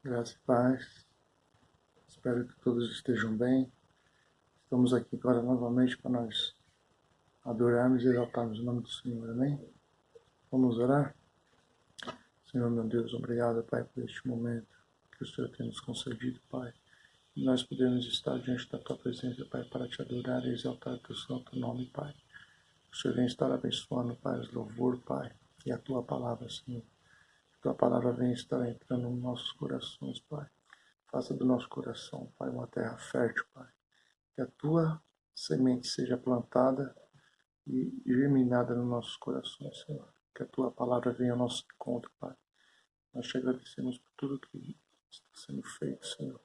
Graça e paz. Espero que todos estejam bem. Estamos aqui agora novamente para nós adorarmos e exaltarmos o nome do Senhor. Amém? Vamos orar? Senhor, meu Deus, obrigado, Pai, por este momento que o Senhor tem nos concedido, Pai. E nós podemos estar diante da Tua presença, Pai, para Te adorar e exaltar o Teu santo nome, Pai. O Senhor vem estar abençoando, Pai, os louvor, Pai, e a Tua palavra, Senhor. A Tua palavra vem estar entrando nos nossos corações, Pai. Faça do nosso coração, Pai, uma terra fértil, Pai. Que a Tua semente seja plantada e germinada nos nossos corações, Senhor. Que a Tua palavra venha ao nosso encontro, Pai. Nós te agradecemos por tudo que está sendo feito, Senhor,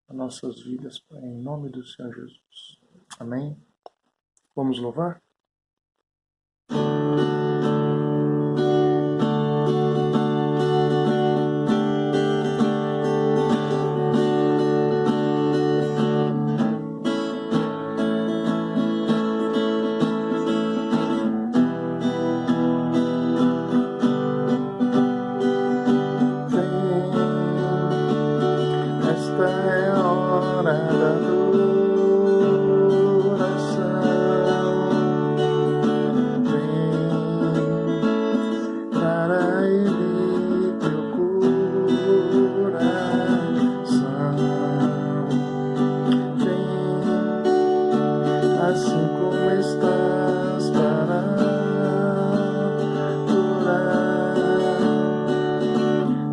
nas nossas vidas, Pai, em nome do Senhor Jesus. Amém? Vamos louvar? Esta é a hora da adoração. Vem para Ele teu coração. Vem assim como estás para adorar.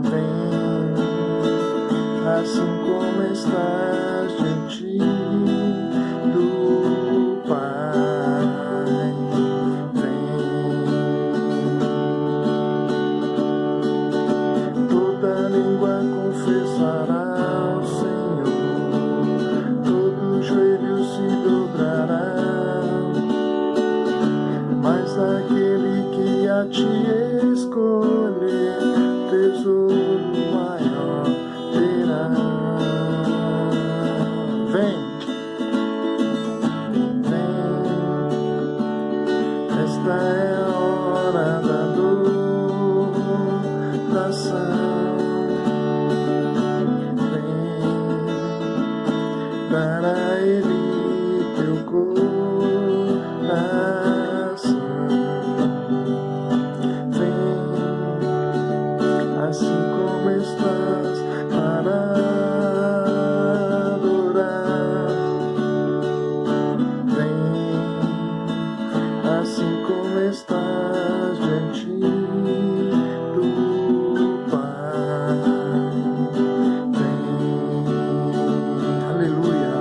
Vem assim como estás diante do Pai. Vem, toda língua confessará ao Senhor, todo joelho se dobrará, mas aquele que a ti escolher, tesouro maior terá. Vem, esta é a hora da adoração. Vem para Ele teu coração. Vem assim como estás para adorar. Vem assim como estás diante do Pai. Vem, aleluia.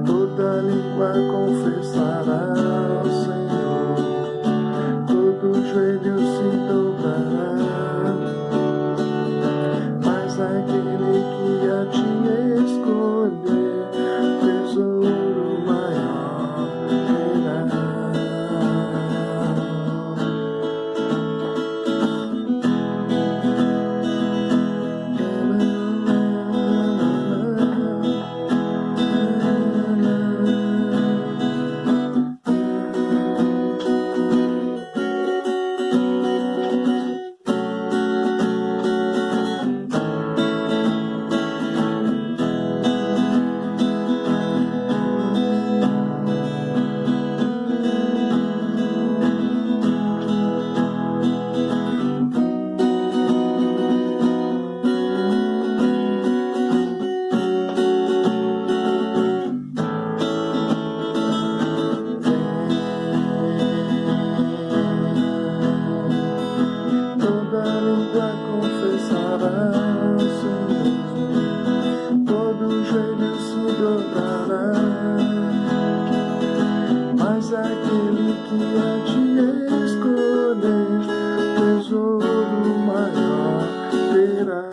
Toda língua confessará ao Senhor, todo joelho se dobrará, mas aquele que a ti escolher, tesouro maior terá. Toda língua confessará ao Senhor, todo joelho se dobrará, mas aquele que a ti escolher, tesouro maior terá.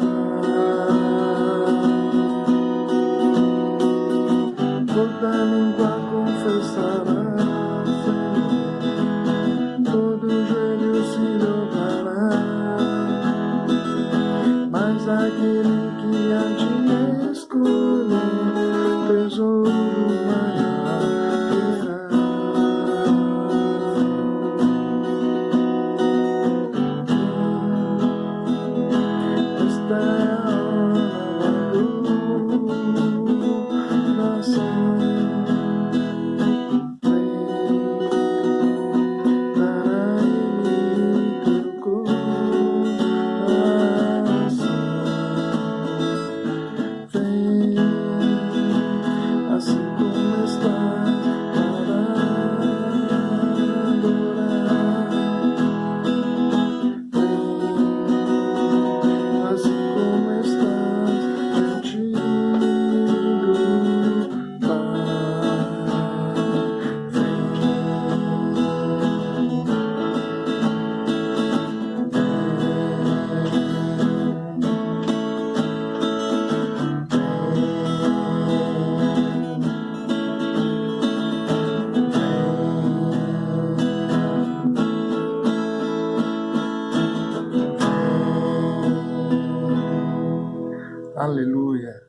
Toda língua confessará ao Senhor, todo joelho se dobrará, mas aquele que a ti escolher, tesouro maior terá. Esta Aleluia.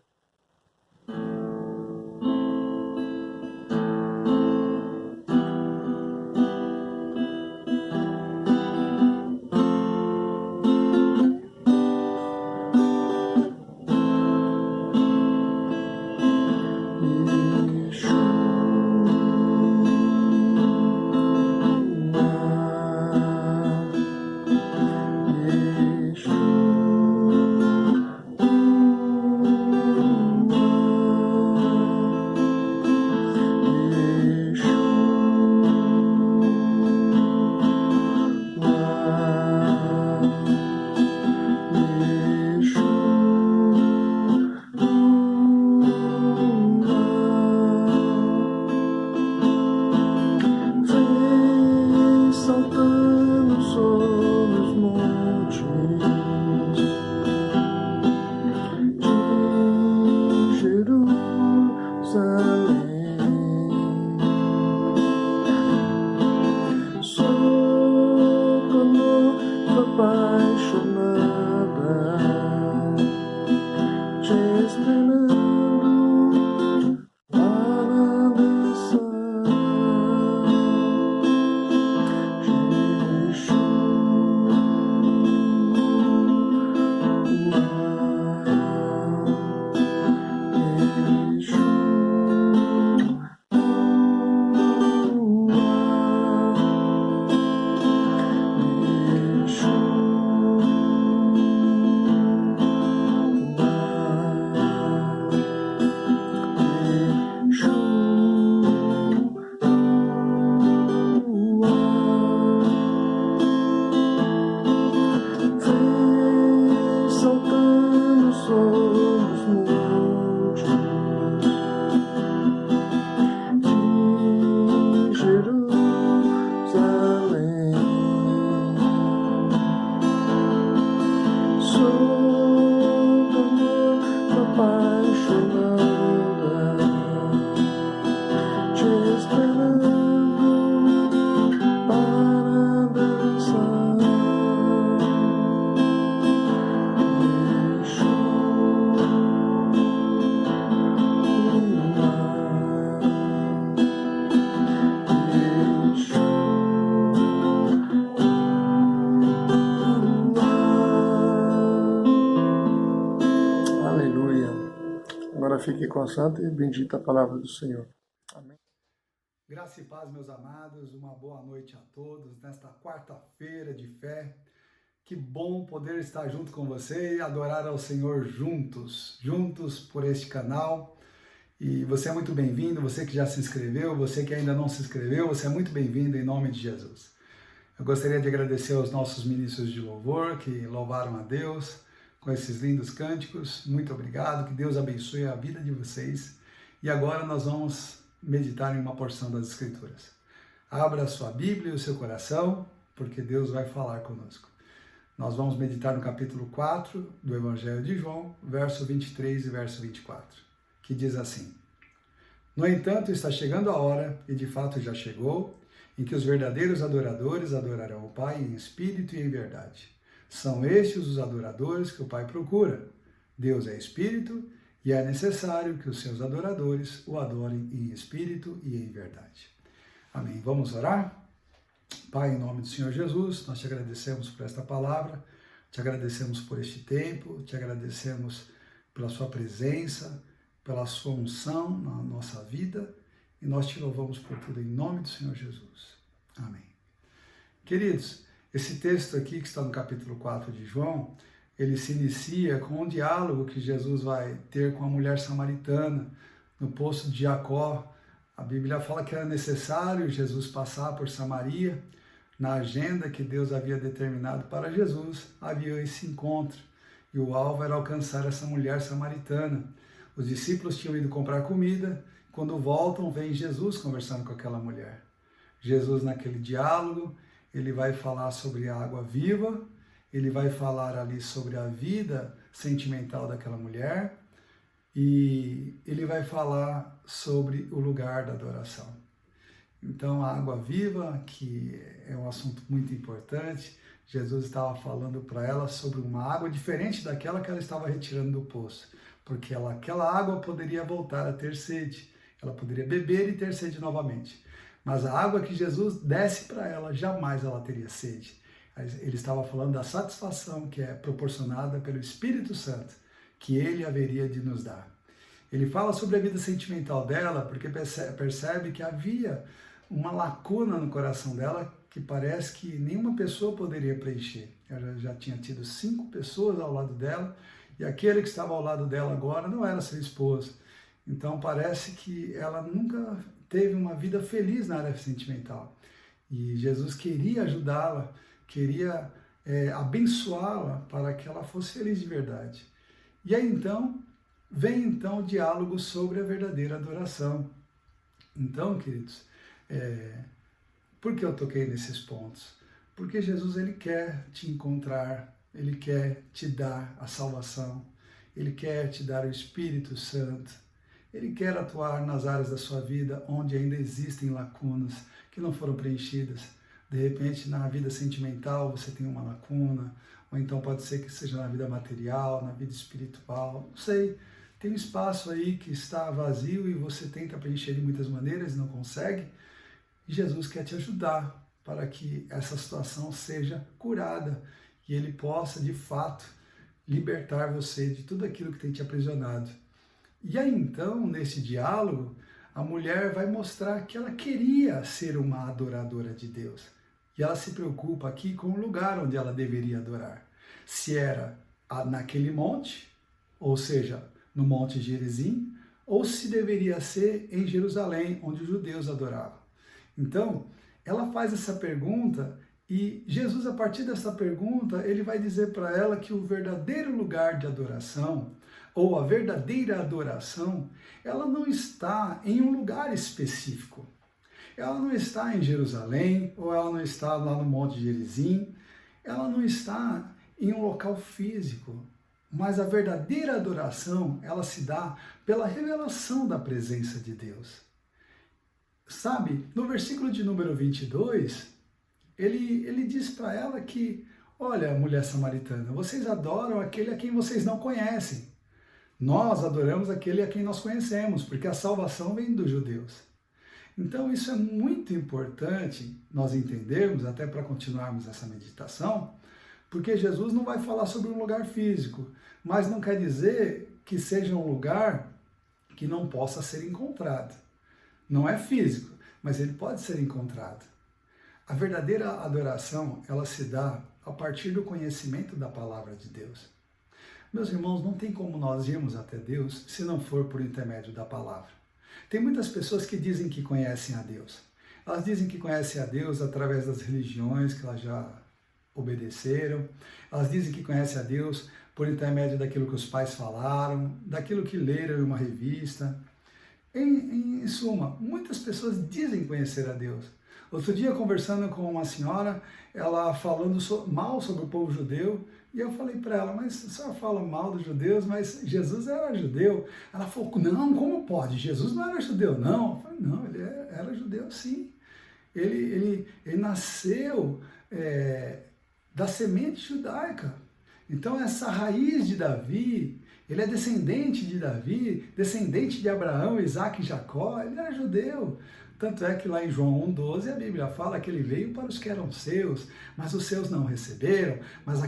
Agora fique com a santa e bendita a palavra do Senhor. Amém. Graça e paz, meus amados, uma boa noite a todos nesta quarta-feira de fé. Que bom poder estar junto com você e adorar ao Senhor juntos por este canal. E você é muito bem-vindo, você que já se inscreveu, você que ainda não se inscreveu, você é muito bem-vindo em nome de Jesus. Eu gostaria de agradecer aos nossos ministros de louvor que louvaram a Deus com esses lindos cânticos. Muito obrigado, que Deus abençoe a vida de vocês. E agora nós vamos meditar em uma porção das Escrituras. Abra a sua Bíblia e o seu coração, porque Deus vai falar conosco. Nós vamos meditar no capítulo 4 do Evangelho de João, verso 23 e verso 24, que diz assim: No entanto, está chegando a hora, e de fato já chegou, em que os verdadeiros adoradores adorarão o Pai em espírito e em verdade. São estes os adoradores que o Pai procura. Deus é espírito e é necessário que os seus adoradores o adorem em espírito e em verdade. Amém. Vamos orar? Pai, em nome do Senhor Jesus, nós te agradecemos por esta palavra, te agradecemos por este tempo, te agradecemos pela sua presença, pela sua unção na nossa vida, e nós te louvamos por tudo em nome do Senhor Jesus. Amém. Queridos, esse texto aqui que está no capítulo 4 de João, ele se inicia com um diálogo que Jesus vai ter com a mulher samaritana no poço de Jacó. A Bíblia fala que era necessário Jesus passar por Samaria. Na agenda que Deus havia determinado para Jesus, havia esse encontro. E o alvo era alcançar essa mulher samaritana. Os discípulos tinham ido comprar comida. Quando voltam, vem Jesus conversando com aquela mulher. Jesus, naquele diálogo, ele vai falar sobre a água viva, ele vai falar ali sobre a vida sentimental daquela mulher, e ele vai falar sobre o lugar da adoração. Então, a água viva, que é um assunto muito importante, Jesus estava falando para ela sobre uma água diferente daquela que ela estava retirando do poço, porque aquela água poderia voltar a ter sede, ela poderia beber e ter sede novamente. Mas a água que Jesus desse para ela, jamais ela teria sede. Ele estava falando da satisfação que é proporcionada pelo Espírito Santo, que ele haveria de nos dar. Ele fala sobre a vida sentimental dela, porque percebe que havia uma lacuna no coração dela que parece que nenhuma pessoa poderia preencher. Ela já tinha tido 5 pessoas ao lado dela, e aquele que estava ao lado dela agora não era seu esposo. Então parece que ela nunca teve uma vida feliz na área sentimental. E Jesus queria ajudá-la, queria abençoá-la para que ela fosse feliz de verdade. E aí então, vem o diálogo sobre a verdadeira adoração. Então, queridos, por que eu toquei nesses pontos? Porque Jesus, ele quer te encontrar, ele quer te dar a salvação, ele quer te dar o Espírito Santo, ele quer atuar nas áreas da sua vida onde ainda existem lacunas que não foram preenchidas. De repente, na vida sentimental, você tem uma lacuna, ou então pode ser que seja na vida material, na vida espiritual, não sei. Tem um espaço aí que está vazio e você tenta preencher de muitas maneiras e não consegue. E Jesus quer te ajudar para que essa situação seja curada e ele possa, de fato, libertar você de tudo aquilo que tem te aprisionado. E aí, então, nesse diálogo, a mulher vai mostrar que ela queria ser uma adoradora de Deus. E ela se preocupa aqui com o lugar onde ela deveria adorar. Se era naquele monte, ou seja, no Monte Gerizim, ou se deveria ser em Jerusalém, onde os judeus adoravam. Então, ela faz essa pergunta e Jesus, a partir dessa pergunta, ele vai dizer para ela que o verdadeiro lugar de adoração, ou a verdadeira adoração, ela não está em um lugar específico. Ela não está em Jerusalém, ou ela não está lá no Monte Gerizim, ela não está em um local físico. Mas a verdadeira adoração, ela se dá pela revelação da presença de Deus. Sabe, no versículo de número 22, ele diz para ela que, olha, mulher samaritana, vocês adoram aquele a quem vocês não conhecem. Nós adoramos aquele a quem nós conhecemos, porque a salvação vem dos judeus. Então isso é muito importante nós entendermos, até para continuarmos essa meditação, porque Jesus não vai falar sobre um lugar físico, mas não quer dizer que seja um lugar que não possa ser encontrado. Não é físico, mas ele pode ser encontrado. A verdadeira adoração, ela se dá a partir do conhecimento da palavra de Deus. Meus irmãos, não tem como nós irmos até Deus se não for por intermédio da palavra. Tem muitas pessoas que dizem que conhecem a Deus. Elas dizem que conhecem a Deus através das religiões que elas já obedeceram. Elas dizem que conhecem a Deus por intermédio daquilo que os pais falaram, daquilo que leram em uma revista. Em suma, muitas pessoas dizem conhecer a Deus. Outro dia, conversando com uma senhora, ela falando mal sobre o povo judeu, e eu falei para ela, mas a senhora fala mal dos judeus, mas Jesus era judeu. Ela falou, não, como pode? Jesus não era judeu, não. Eu falei, não, ele era judeu sim. Ele nasceu da semente judaica. Então essa raiz de Davi, ele é descendente de Davi, descendente de Abraão, Isaac e Jacó, ele era judeu. Tanto é que lá em João 1,12 a Bíblia fala que ele veio para os que eram seus, mas os seus não receberam, mas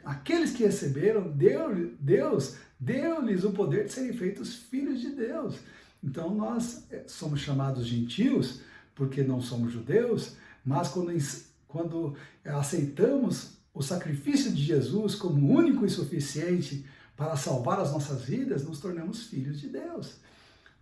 aqueles que receberam, Deus deu-lhes o poder de serem feitos filhos de Deus. Então nós somos chamados gentios, porque não somos judeus, mas quando aceitamos o sacrifício de Jesus como único e suficiente para salvar as nossas vidas, nos tornamos filhos de Deus.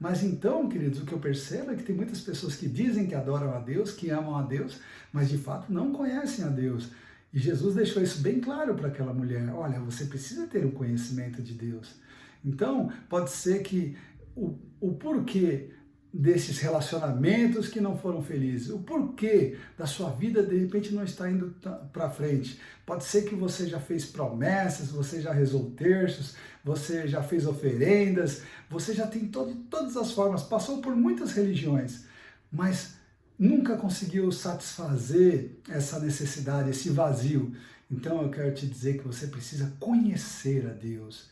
Mas então, queridos, o que eu percebo é que tem muitas pessoas que dizem que adoram a Deus, que amam a Deus, mas de fato não conhecem a Deus. E Jesus deixou isso bem claro para aquela mulher. Olha, você precisa ter um conhecimento de Deus. Então, pode ser que o porquê desses relacionamentos que não foram felizes, o porquê da sua vida de repente não está indo para frente. Pode ser que você já fez promessas, você já rezou terços, você já fez oferendas, você já tem de todas as formas, passou por muitas religiões, mas nunca conseguiu satisfazer essa necessidade, esse vazio. Então eu quero te dizer que você precisa conhecer a Deus.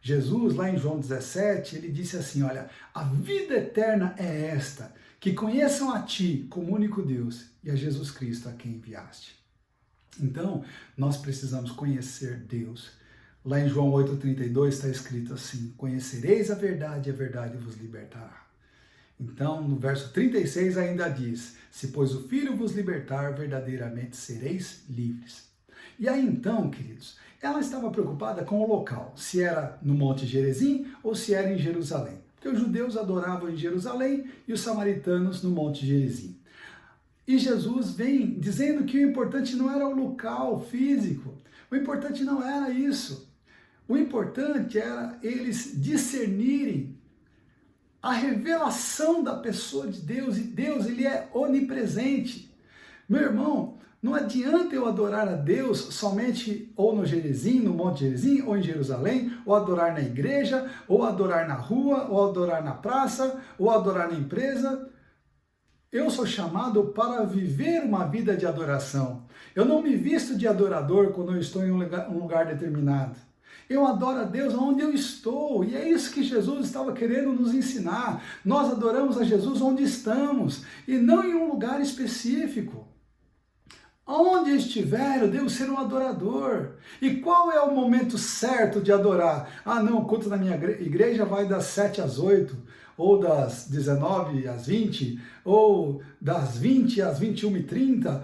Jesus, lá em João 17, ele disse assim, olha, a vida eterna é esta, que conheçam a ti como único Deus e a Jesus Cristo a quem enviaste. Então, nós precisamos conhecer Deus. Lá em João 8,32 está escrito assim, conhecereis a verdade e a verdade vos libertará. Então, no verso 36 ainda diz, se pois o Filho vos libertar, verdadeiramente sereis livres. E aí então, queridos, ela estava preocupada com o local, se era no Monte Gerizim ou se era em Jerusalém. Porque os judeus adoravam em Jerusalém e os samaritanos no Monte Gerizim. E Jesus vem dizendo que o importante não era o local físico, o importante não era isso. O importante era eles discernirem a revelação da pessoa de Deus, e Deus, ele é onipresente. Meu irmão, não adianta eu adorar a Deus somente ou no Gerizim, no Monte Gerizim, ou em Jerusalém, ou adorar na igreja, ou adorar na rua, ou adorar na praça, ou adorar na empresa. Eu sou chamado para viver uma vida de adoração. Eu não me visto de adorador quando eu estou em um lugar determinado. Eu adoro a Deus onde eu estou, e é isso que Jesus estava querendo nos ensinar. Nós adoramos a Jesus onde estamos, e não em um lugar específico. Onde eu estiver, eu devo ser um adorador. E qual é o momento certo de adorar? Ah, não, o culto na minha igreja vai das 7 às 8, ou das 19 às 20, ou das 20 às 21h30.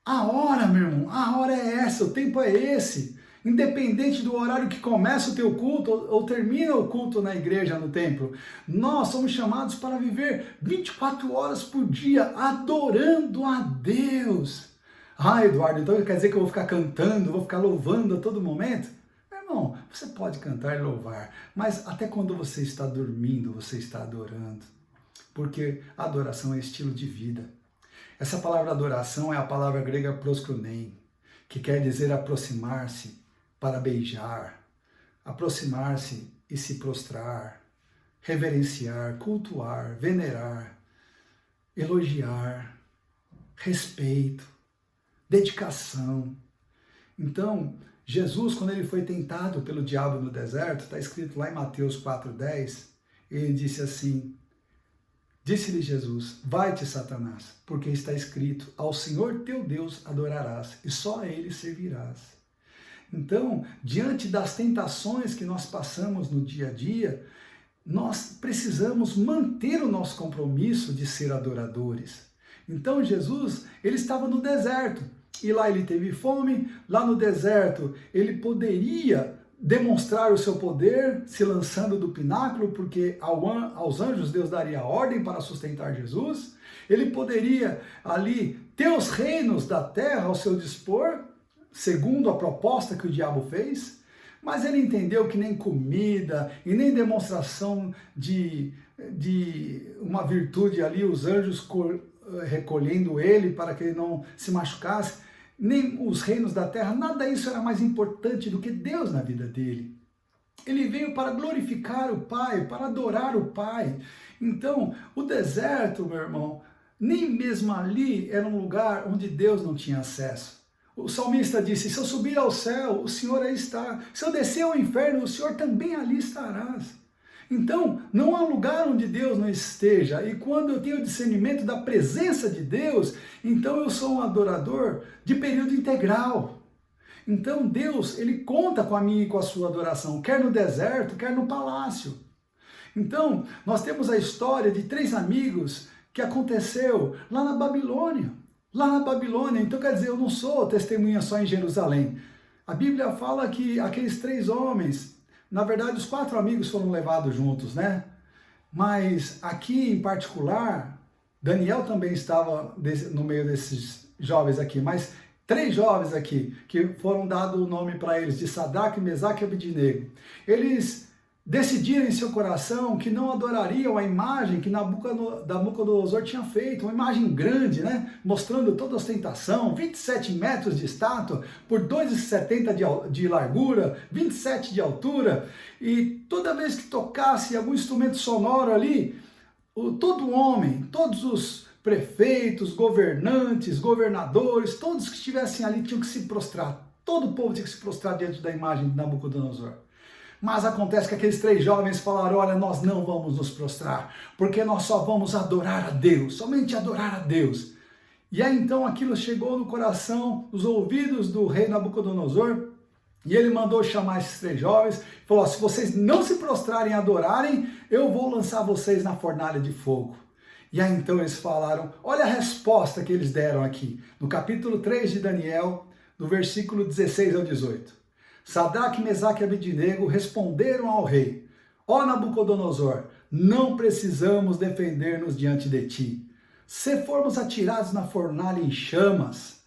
A hora, meu irmão, a hora é essa, o tempo é esse. Independente do horário que começa o teu culto ou termina o culto na igreja, no templo, nós somos chamados para viver 24 horas por dia adorando a Deus. Ah, Eduardo, então quer dizer que eu vou ficar cantando, vou ficar louvando a todo momento? Meu irmão, você pode cantar e louvar, mas até quando você está dormindo, você está adorando. Porque a adoração é estilo de vida. Essa palavra adoração é a palavra grega proskrunein, que quer dizer aproximar-se para beijar, aproximar-se e se prostrar, reverenciar, cultuar, venerar, elogiar, respeito, dedicação. Então, Jesus, quando ele foi tentado pelo diabo no deserto, está escrito lá em Mateus 4,10, ele disse assim, disse-lhe Jesus, vai-te, Satanás, porque está escrito, ao Senhor teu Deus adorarás, e só a ele servirás. Então, diante das tentações que nós passamos no dia a dia, nós precisamos manter o nosso compromisso de ser adoradores. Então, Jesus, ele estava no deserto, e lá ele teve fome, lá no deserto ele poderia demonstrar o seu poder se lançando do pináculo, porque aos anjos Deus daria ordem para sustentar Jesus. Ele poderia ali ter os reinos da terra ao seu dispor, segundo a proposta que o diabo fez, mas ele entendeu que nem comida e nem demonstração de uma virtude ali, os anjos recolhendo ele para que ele não se machucasse, nem os reinos da terra, nada disso era mais importante do que Deus na vida dele. Ele veio para glorificar o Pai, para adorar o Pai. Então, o deserto, meu irmão, nem mesmo ali era um lugar onde Deus não tinha acesso. O salmista disse, se eu subir ao céu, o Senhor aí está. Se eu descer ao inferno, o Senhor também ali estarás. Então, não há lugar onde Deus não esteja. E quando eu tenho discernimento da presença de Deus, então eu sou um adorador de período integral. Então Deus, ele conta com a minha e com a sua adoração, quer no deserto, quer no palácio. Então, nós temos a história de 3 amigos que aconteceu lá na Babilônia. Lá na Babilônia, então quer dizer, eu não sou testemunha só em Jerusalém. A Bíblia fala que aqueles 3 homens, na verdade os 4 amigos foram levados juntos, né? Mas aqui em particular, Daniel também estava no meio desses jovens aqui, mas 3 jovens aqui, que foram dado o nome para eles de Sadraque, Mesaque e Abednego. Eles decidiram em seu coração que não adorariam a imagem que Nabucodonosor tinha feito, uma imagem grande, né? Mostrando toda a ostentação, 27 metros de estátua, por 2,70 de largura, 27 de altura, e toda vez que tocasse algum instrumento sonoro ali, todo homem, todos os prefeitos, governantes, governadores, todos que estivessem ali tinham que se prostrar. Todo o povo tinha que se prostrar diante da imagem de Nabucodonosor. Mas acontece que aqueles 3 jovens falaram, olha, nós não vamos nos prostrar, porque nós só vamos adorar a Deus, somente adorar a Deus. E aí então aquilo chegou no coração, nos ouvidos do rei Nabucodonosor, e ele mandou chamar esses 3 jovens, falou, se vocês não se prostrarem e adorarem, eu vou lançar vocês na fornalha de fogo. E aí então eles falaram, olha a resposta que eles deram aqui, no capítulo 3 de Daniel, no versículo 16 ao 18. Sadraque, Mesaque e Abednego responderam ao rei, ó Nabucodonosor, não precisamos defender-nos diante de ti. Se formos atirados na fornalha em chamas,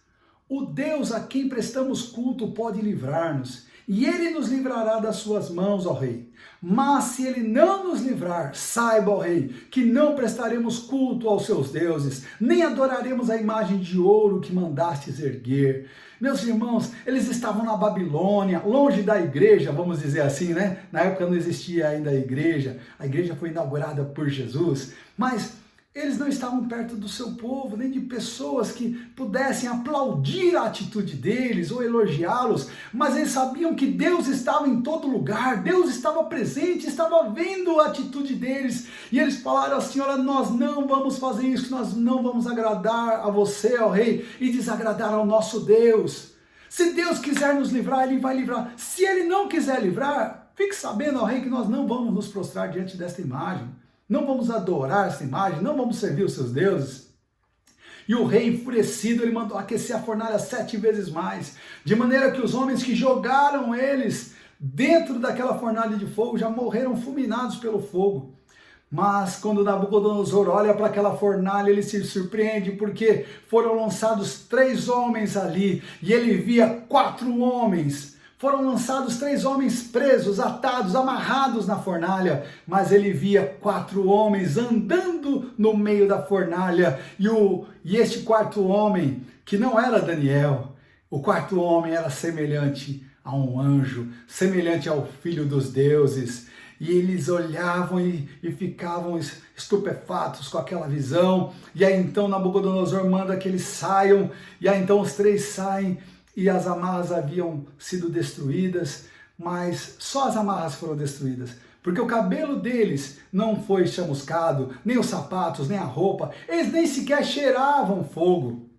o Deus a quem prestamos culto pode livrar-nos, e ele nos livrará das suas mãos, ó rei. Mas se ele não nos livrar, saiba, ó rei, que não prestaremos culto aos seus deuses, nem adoraremos a imagem de ouro que mandastes erguer. Meus irmãos, eles estavam na Babilônia, longe da igreja, vamos dizer assim, né? Na época não existia ainda a igreja foi inaugurada por Jesus, mas eles não estavam perto do seu povo, nem de pessoas que pudessem aplaudir a atitude deles ou elogiá-los, mas eles sabiam que Deus estava em todo lugar, Deus estava presente, estava vendo a atitude deles, e eles falaram assim, olha, nós não vamos fazer isso, nós não vamos agradar a você, ó rei, e desagradar ao nosso Deus. Se Deus quiser nos livrar, Ele vai livrar. Se Ele não quiser livrar, fique sabendo, ó rei, que nós não vamos nos prostrar diante desta imagem. Não vamos adorar essa imagem, não vamos servir os seus deuses. E o rei enfurecido, ele mandou aquecer a fornalha 7 vezes mais, de maneira que os homens que jogaram eles dentro daquela fornalha de fogo já morreram fulminados pelo fogo. Mas quando Nabucodonosor olha para aquela fornalha, ele se surpreende porque foram lançados 3 homens ali, e ele via 4 homens. Foram lançados 3 homens presos, atados, amarrados na fornalha, mas ele via 4 homens andando no meio da fornalha, e este 4º homem, que não era Daniel, o 4º homem era semelhante a um anjo, semelhante ao Filho dos deuses, e eles olhavam e ficavam estupefatos com aquela visão, e aí então Nabucodonosor manda que eles saiam, e aí então os 3 saem, e as amarras haviam sido destruídas, mas só as amarras foram destruídas, porque o cabelo deles não foi chamuscado, nem os sapatos, nem a roupa, eles nem sequer cheiravam fogo.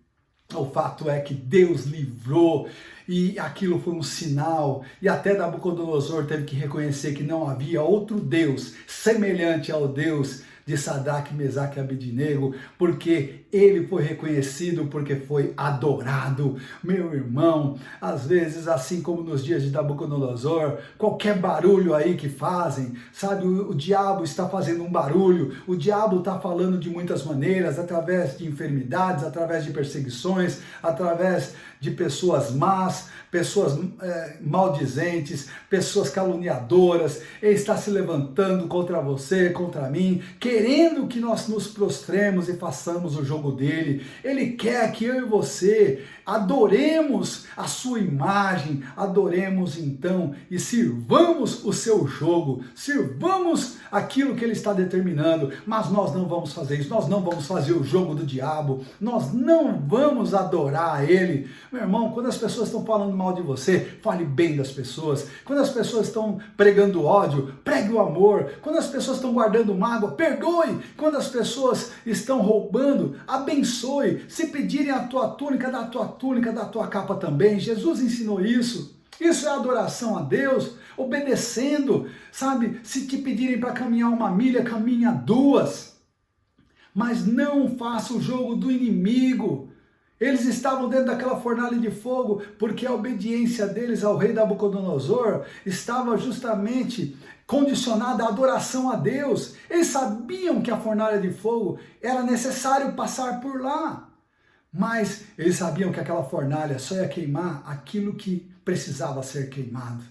O fato é que Deus livrou, e aquilo foi um sinal, e até Nabucodonosor teve que reconhecer que não havia outro Deus semelhante ao Deus de Sadraque, Mesaque e Abednego, porque ele foi reconhecido, porque foi adorado. Meu irmão, às vezes, assim como nos dias de Nabucodonosor, qualquer barulho aí que fazem, sabe, o diabo está fazendo um barulho, o diabo está falando de muitas maneiras, através de enfermidades, através de perseguições, através de pessoas más, pessoas maldizentes, pessoas caluniadoras. Ele está se levantando contra você, contra mim, querendo que nós nos prostremos e façamos o jogo dele. Ele quer que eu e você adoremos a sua imagem, adoremos então e sirvamos o seu jogo, sirvamos aquilo que ele está determinando, mas nós não vamos fazer isso, nós não vamos fazer o jogo do diabo, nós não vamos adorar a ele. Meu irmão, quando as pessoas estão falando mal de você, fale bem das pessoas. Quando as pessoas estão pregando ódio, pregue o amor. Quando as pessoas estão guardando mágoa, perdoe. Quando as pessoas estão roubando, abençoe. Se pedirem a tua túnica, dá a tua túnica, dá a tua capa também. Jesus ensinou isso. Isso é adoração a Deus, obedecendo, sabe? Se te pedirem para caminhar 1 milha, caminha 2. Mas não faça o jogo do inimigo. Eles estavam dentro daquela fornalha de fogo porque a obediência deles ao rei Nabucodonosor estava justamente condicionada à adoração a Deus. Eles sabiam que a fornalha de fogo era necessário passar por lá, mas eles sabiam que aquela fornalha só ia queimar aquilo que precisava ser queimado.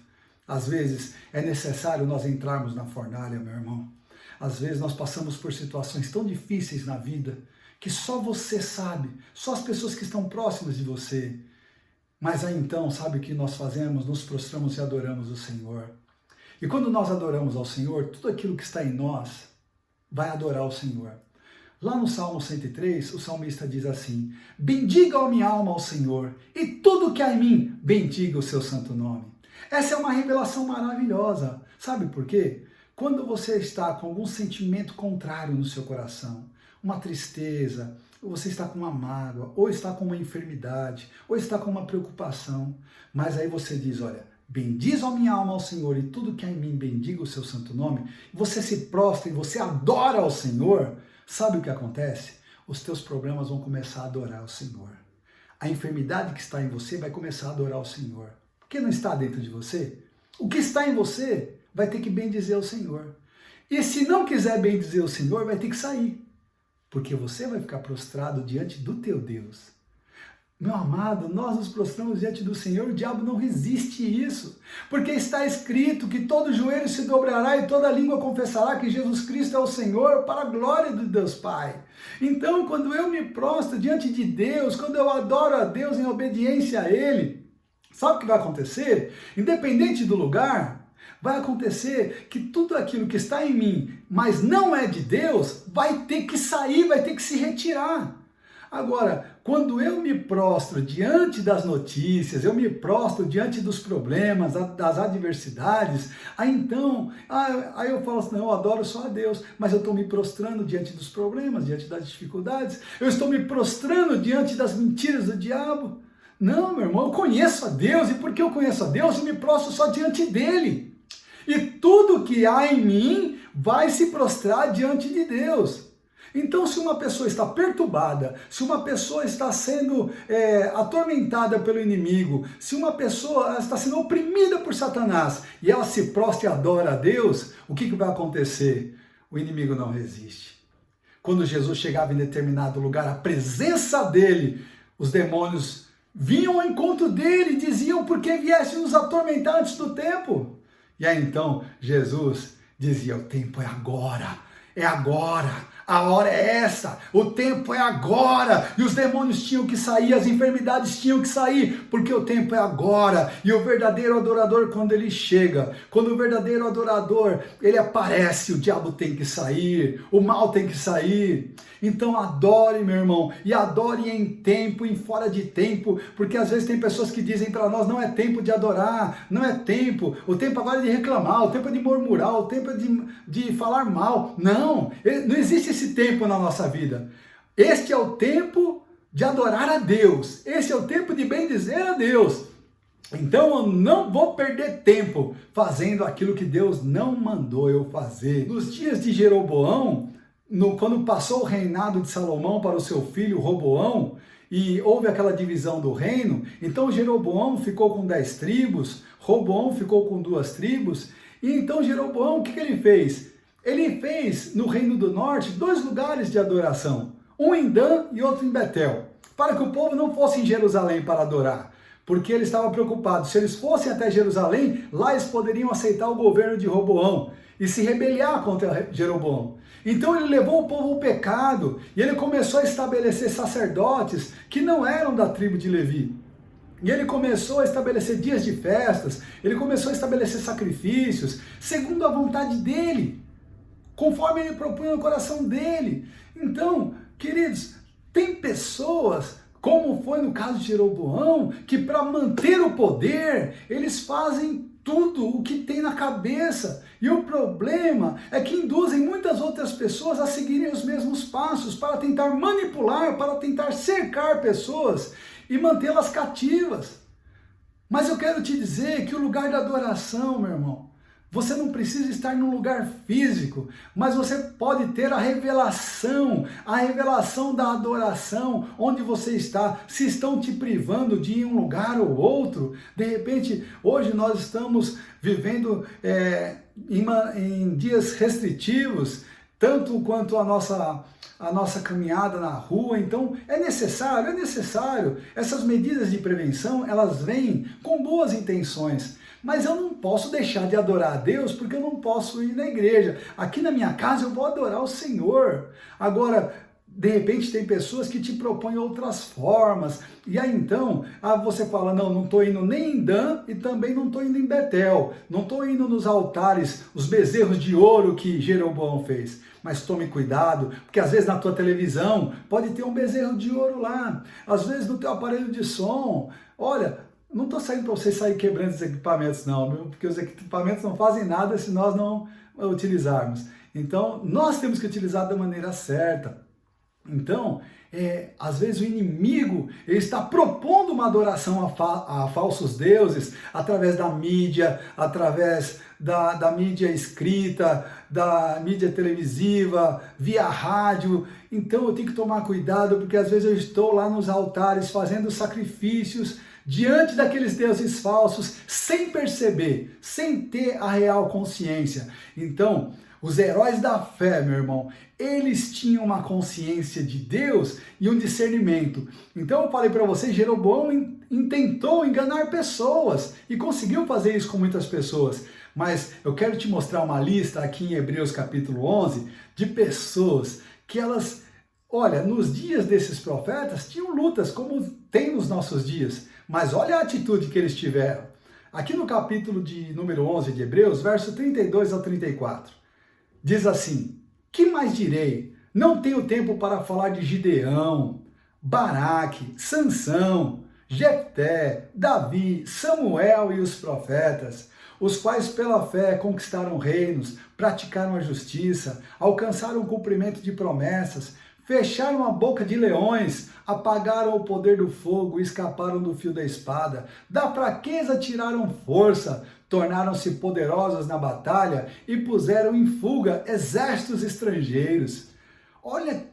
Às vezes é necessário nós entrarmos na fornalha, meu irmão. Às vezes nós passamos por situações tão difíceis na vida que só você sabe, só as pessoas que estão próximas de você. Mas aí então, sabe o que nós fazemos? Nos prostramos e adoramos o Senhor. E quando nós adoramos ao Senhor, tudo aquilo que está em nós vai adorar o Senhor. Lá no Salmo 103, o salmista diz assim: bendiga a minha alma ao Senhor, e tudo que há em mim, bendiga o seu santo nome. Essa é uma revelação maravilhosa. Sabe por quê? Quando você está com algum sentimento contrário no seu coração, uma tristeza, ou você está com uma mágoa, ou está com uma enfermidade, ou está com uma preocupação, mas aí você diz, olha, bendiz a minha alma ao Senhor e tudo que há em mim bendiga o seu santo nome, você se prostra e você adora ao Senhor, sabe o que acontece? Os teus problemas vão começar a adorar o Senhor. A enfermidade que está em você vai começar a adorar o Senhor. O que não está dentro de você? O que está em você vai ter que bendizer o Senhor. E se não quiser bendizer o Senhor, vai ter que sair. Porque você vai ficar prostrado diante do teu Deus. Meu amado, nós nos prostramos diante do Senhor, o diabo não resiste isso. Porque está escrito que todo joelho se dobrará e toda língua confessará que Jesus Cristo é o Senhor, para a glória de Deus Pai. Então, quando eu me prostro diante de Deus, quando eu adoro a Deus em obediência a Ele, sabe o que vai acontecer? Independente do lugar, vai acontecer que tudo aquilo que está em mim, mas não é de Deus, vai ter que sair, vai ter que se retirar. Agora, quando eu me prostro diante das notícias, eu me prostro diante dos problemas, das adversidades, aí eu falo assim, não, eu adoro só a Deus, mas eu estou me prostrando diante dos problemas, diante das dificuldades, eu estou me prostrando diante das mentiras do diabo. Não, meu irmão, eu conheço a Deus, e porque eu conheço a Deus, eu me prostro só diante dele. E tudo que há em mim vai se prostrar diante de Deus. Então, se uma pessoa está perturbada, se uma pessoa está sendo atormentada pelo inimigo, se uma pessoa está sendo oprimida por Satanás, e ela se prostra e adora a Deus, o que vai acontecer? O inimigo não resiste. Quando Jesus chegava em determinado lugar, a presença dele, os demônios vinham ao encontro dele e diziam, por que viesse nos atormentar antes do tempo? E aí então Jesus dizia, o tempo é agora, a hora é essa, o tempo é agora, e os demônios tinham que sair, as enfermidades tinham que sair, porque o tempo é agora, e o verdadeiro adorador, quando ele chega, quando o verdadeiro adorador, ele aparece, o diabo tem que sair, o mal tem que sair. Então adore, meu irmão, e adore em tempo, em fora de tempo, porque às vezes tem pessoas que dizem para nós, não é tempo de adorar, não é tempo, o tempo agora é de reclamar, o tempo é de murmurar, o tempo é de falar mal. Não existe esse tempo na nossa vida. Este é o tempo de adorar a Deus, esse é o tempo de bendizer a Deus. Então eu não vou perder tempo fazendo aquilo que Deus não mandou eu fazer. Nos dias de Jeroboão, quando passou o reinado de Salomão para o seu filho Roboão, e houve aquela divisão do reino, então Jeroboão ficou com 10 tribos, Roboão ficou com 2 tribos, e então Jeroboão, o que ele fez? Ele fez no reino do norte 2 lugares de adoração, um em Dan e outro em Betel, para que o povo não fosse em Jerusalém para adorar, porque ele estava preocupado, se eles fossem até Jerusalém, lá eles poderiam aceitar o governo de Roboão e se rebeliar contra Jeroboão. Então ele levou o povo ao pecado e ele começou a estabelecer sacerdotes que não eram da tribo de Levi. E ele começou a estabelecer dias de festas, ele começou a estabelecer sacrifícios, segundo a vontade dele, conforme ele propunha no coração dele. Então, queridos, tem pessoas, como foi no caso de Jeroboão, que para manter o poder, eles fazem tudo o que tem na cabeça. E o problema é que induzem muitas outras pessoas a seguirem os mesmos passos para tentar manipular, para tentar cercar pessoas e mantê-las cativas. Mas eu quero te dizer que o lugar da adoração, meu irmão, você não precisa estar num lugar físico, mas você pode ter a revelação da adoração, onde você está. Se estão te privando de ir em um lugar ou outro, de repente, hoje nós estamos vivendo em dias restritivos, tanto quanto a nossa caminhada na rua. Então é necessário. Essas medidas de prevenção, elas vêm com boas intenções. Mas eu não posso deixar de adorar a Deus porque eu não posso ir na igreja. Aqui na minha casa eu vou adorar o Senhor. Agora, de repente tem pessoas que te propõem outras formas, e aí então você fala, não estou indo nem em Dan e também não estou indo em Betel, não estou indo nos altares, os bezerros de ouro que Jeroboão fez, mas tome cuidado, porque às vezes na tua televisão pode ter um bezerro de ouro lá, às vezes no teu aparelho de som, olha, não estou saindo para você sair quebrando os equipamentos não, viu? Porque os equipamentos não fazem nada se nós não utilizarmos, então nós temos que utilizar da maneira certa. Então, às vezes o inimigo ele está propondo uma adoração a falsos deuses através da mídia, através da mídia escrita, da mídia televisiva, via rádio. Então eu tenho que tomar cuidado porque às vezes eu estou lá nos altares fazendo sacrifícios diante daqueles deuses falsos sem perceber, sem ter a real consciência. Então, os heróis da fé, meu irmão, eles tinham uma consciência de Deus e um discernimento. Então eu falei para você, Jeroboão intentou enganar pessoas e conseguiu fazer isso com muitas pessoas. Mas eu quero te mostrar uma lista aqui em Hebreus capítulo 11 de pessoas que elas, olha, nos dias desses profetas tinham lutas como tem nos nossos dias. Mas olha a atitude que eles tiveram. Aqui no capítulo de número 11 de Hebreus, verso 32 ao 34. Diz assim, que mais direi? Não tenho tempo para falar de Gideão, Baraque, Sansão, Jefté, Davi, Samuel e os profetas, os quais pela fé conquistaram reinos, praticaram a justiça, alcançaram o cumprimento de promessas, fecharam a boca de leões, apagaram o poder do fogo e escaparam do fio da espada, da fraqueza tiraram força, tornaram-se poderosos na batalha e puseram em fuga exércitos estrangeiros. Olha,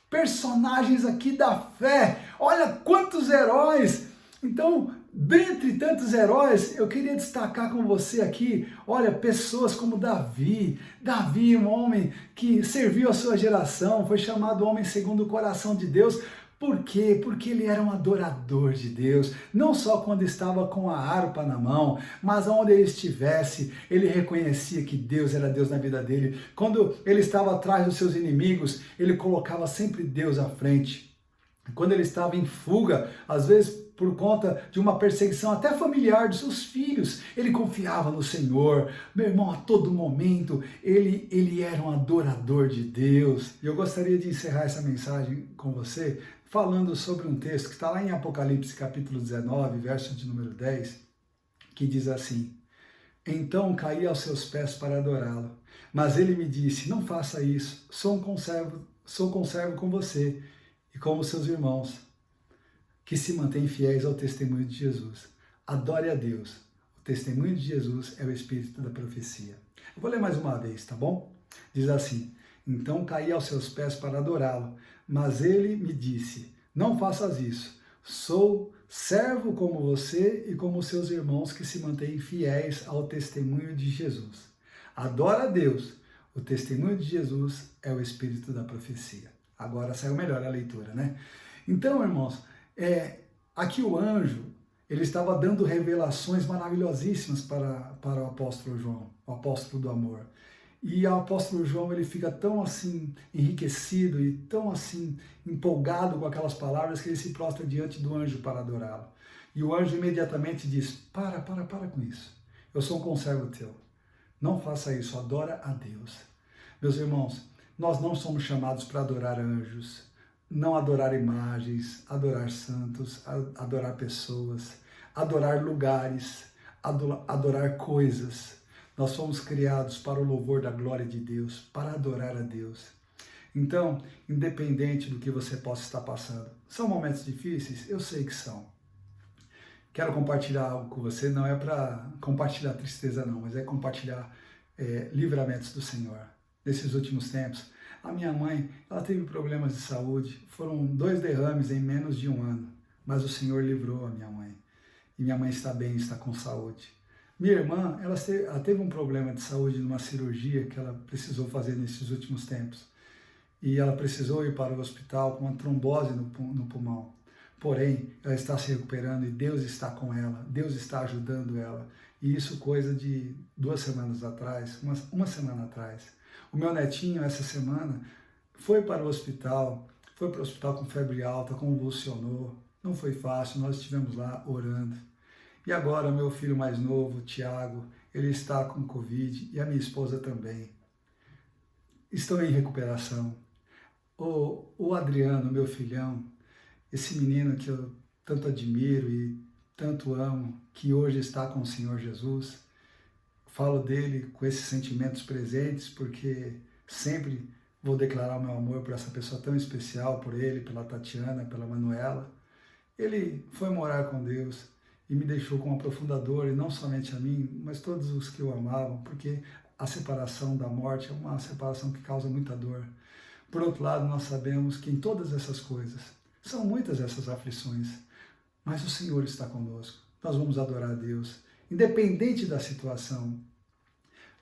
personagens aqui da fé, olha quantos heróis! Então, dentre tantos heróis, eu queria destacar com você aqui, olha, pessoas como Davi. Davi, um homem que serviu a sua geração, foi chamado homem segundo o coração de Deus. Por quê? Porque ele era um adorador de Deus, não só quando estava com a harpa na mão, mas onde ele estivesse, ele reconhecia que Deus era Deus na vida dele. Quando ele estava atrás dos seus inimigos, ele colocava sempre Deus à frente. Quando ele estava em fuga, às vezes por conta de uma perseguição até familiar dos seus filhos, ele confiava no Senhor. Meu irmão, a todo momento, ele era um adorador de Deus. E eu gostaria de encerrar essa mensagem com você, falando sobre um texto que está lá em Apocalipse capítulo 19, verso de número 10, que diz assim, então caí aos seus pés para adorá-lo, mas ele me disse, não faça isso, sou conservo com você e como seus irmãos, que se mantêm fiéis ao testemunho de Jesus. Adore a Deus. O testemunho de Jesus é o espírito da profecia. Eu vou ler mais uma vez, tá bom? Diz assim, então caí aos seus pés para adorá-lo, mas ele me disse, não faças isso, sou servo como você e como seus irmãos que se mantêm fiéis ao testemunho de Jesus. Adora a Deus, o testemunho de Jesus é o espírito da profecia. Agora saiu melhor a leitura, né? Então, irmãos, aqui o anjo, ele estava dando revelações maravilhosíssimas para o apóstolo João, o apóstolo do amor. E o apóstolo João, ele fica tão assim enriquecido e tão assim empolgado com aquelas palavras que ele se prostra diante do anjo para adorá-lo. E o anjo imediatamente diz, para com isso. Eu sou um conservo teu. Não faça isso, adora a Deus. Meus irmãos, nós não somos chamados para adorar anjos, não adorar imagens, adorar santos, adorar pessoas, adorar lugares, adorar coisas. Nós fomos criados para o louvor da glória de Deus, para adorar a Deus. Então, independente do que você possa estar passando, são momentos difíceis? Eu sei que são. Quero compartilhar algo com você, não é para compartilhar tristeza não, mas é compartilhar livramentos do Senhor. Nesses últimos tempos, a minha mãe, ela teve problemas de saúde, foram 2 derrames em menos de 1 ano, mas o Senhor livrou a minha mãe. E minha mãe está bem, está com saúde. Minha irmã, ela teve um problema de saúde numa cirurgia que ela precisou fazer nesses últimos tempos. E ela precisou ir para o hospital com uma trombose no pulmão. Porém, ela está se recuperando e Deus está com ela, Deus está ajudando ela. E isso coisa de 2 semanas atrás, uma semana atrás. O meu netinho, essa semana, foi para o hospital, foi para o hospital com febre alta, convulsionou, não foi fácil, nós estivemos lá orando. E agora meu filho mais novo, Tiago, ele está com Covid e a minha esposa também. Estão em recuperação. O Adriano, meu filhão, esse menino que eu tanto admiro e tanto amo, que hoje está com o Senhor Jesus, falo dele com esses sentimentos presentes, porque sempre vou declarar o meu amor por essa pessoa tão especial, por ele, pela Tatiana, pela Manuela. Ele foi morar com Deus e me deixou com uma profunda dor, e não somente a mim, mas todos os que o amavam, porque a separação da morte é uma separação que causa muita dor. Por outro lado, nós sabemos que em todas essas coisas, são muitas essas aflições, mas o Senhor está conosco. Nós vamos adorar a Deus, independente da situação.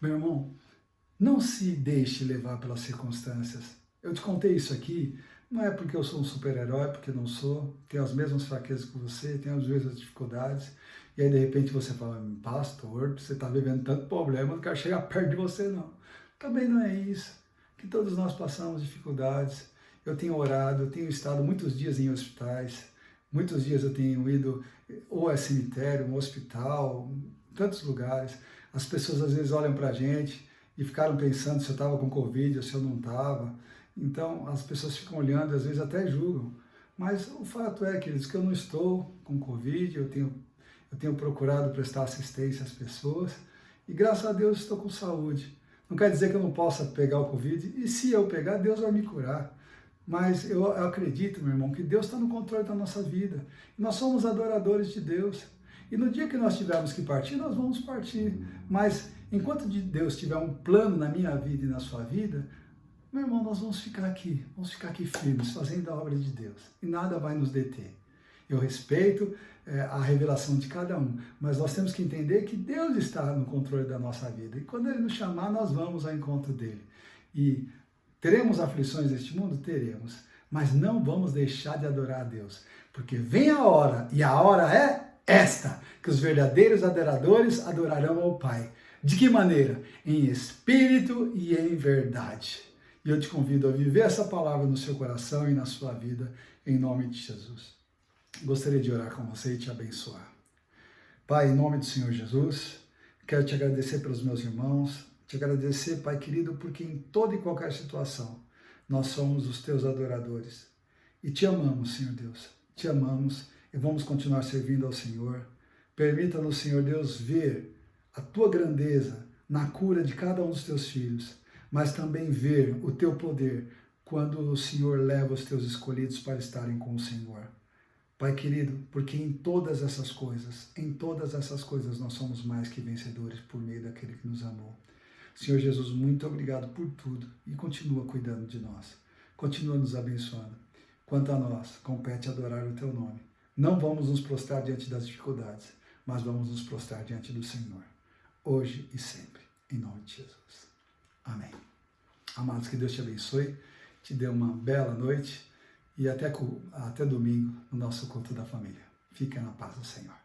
Meu irmão, não se deixe levar pelas circunstâncias. Eu te contei isso aqui, não é porque eu sou um super-herói, porque não sou, tenho as mesmas fraquezas que você, tenho as mesmas dificuldades, e aí de repente você fala, pastor, você está vivendo tanto problema, não quero chegar perto de você não. Também não é isso, que todos nós passamos dificuldades. Eu tenho orado, eu tenho estado muitos dias em hospitais, muitos dias eu tenho ido ou a cemitério, um hospital, tantos lugares. As pessoas às vezes olham para a gente e ficaram pensando se eu estava com Covid ou se eu não estava. Então as pessoas ficam olhando e às vezes até julgam. Mas o fato é, queridos, que eu não estou com Covid, eu tenho procurado prestar assistência às pessoas e graças a Deus estou com saúde. Não quer dizer que eu não possa pegar o Covid, e se eu pegar, Deus vai me curar. Mas eu acredito, meu irmão, que Deus está no controle da nossa vida. Nós somos adoradores de Deus. E no dia que nós tivermos que partir, nós vamos partir. Mas enquanto Deus tiver um plano na minha vida e na sua vida, meu irmão, nós vamos ficar aqui firmes, fazendo a obra de Deus. E nada vai nos deter. Eu respeito a revelação de cada um, mas nós temos que entender que Deus está no controle da nossa vida. E quando Ele nos chamar, nós vamos ao encontro dEle. E teremos aflições neste mundo? Teremos. Mas não vamos deixar de adorar a Deus. Porque vem a hora, e a hora é esta, que os verdadeiros adoradores adorarão ao Pai. De que maneira? Em espírito e em verdade. E eu te convido a viver essa palavra no seu coração e na sua vida, em nome de Jesus. Gostaria de orar com você e te abençoar. Pai, em nome do Senhor Jesus, quero te agradecer pelos meus irmãos, te agradecer, Pai querido, porque em toda e qualquer situação nós somos os teus adoradores. E te amamos, Senhor Deus, te amamos e vamos continuar servindo ao Senhor. Permita-nos, Senhor Deus, ver a tua grandeza na cura de cada um dos teus filhos, mas também ver o teu poder quando o Senhor leva os teus escolhidos para estarem com o Senhor. Pai querido, porque em todas essas coisas nós somos mais que vencedores por meio daquele que nos amou. Senhor Jesus, muito obrigado por tudo e continua cuidando de nós. Continua nos abençoando. Quanto a nós, compete adorar o teu nome. Não vamos nos prostrar diante das dificuldades, mas vamos nos prostrar diante do Senhor, hoje e sempre, em nome de Jesus. Amém. Amados, que Deus te abençoe, te dê uma bela noite e até domingo no nosso culto da família. Fica na paz do Senhor.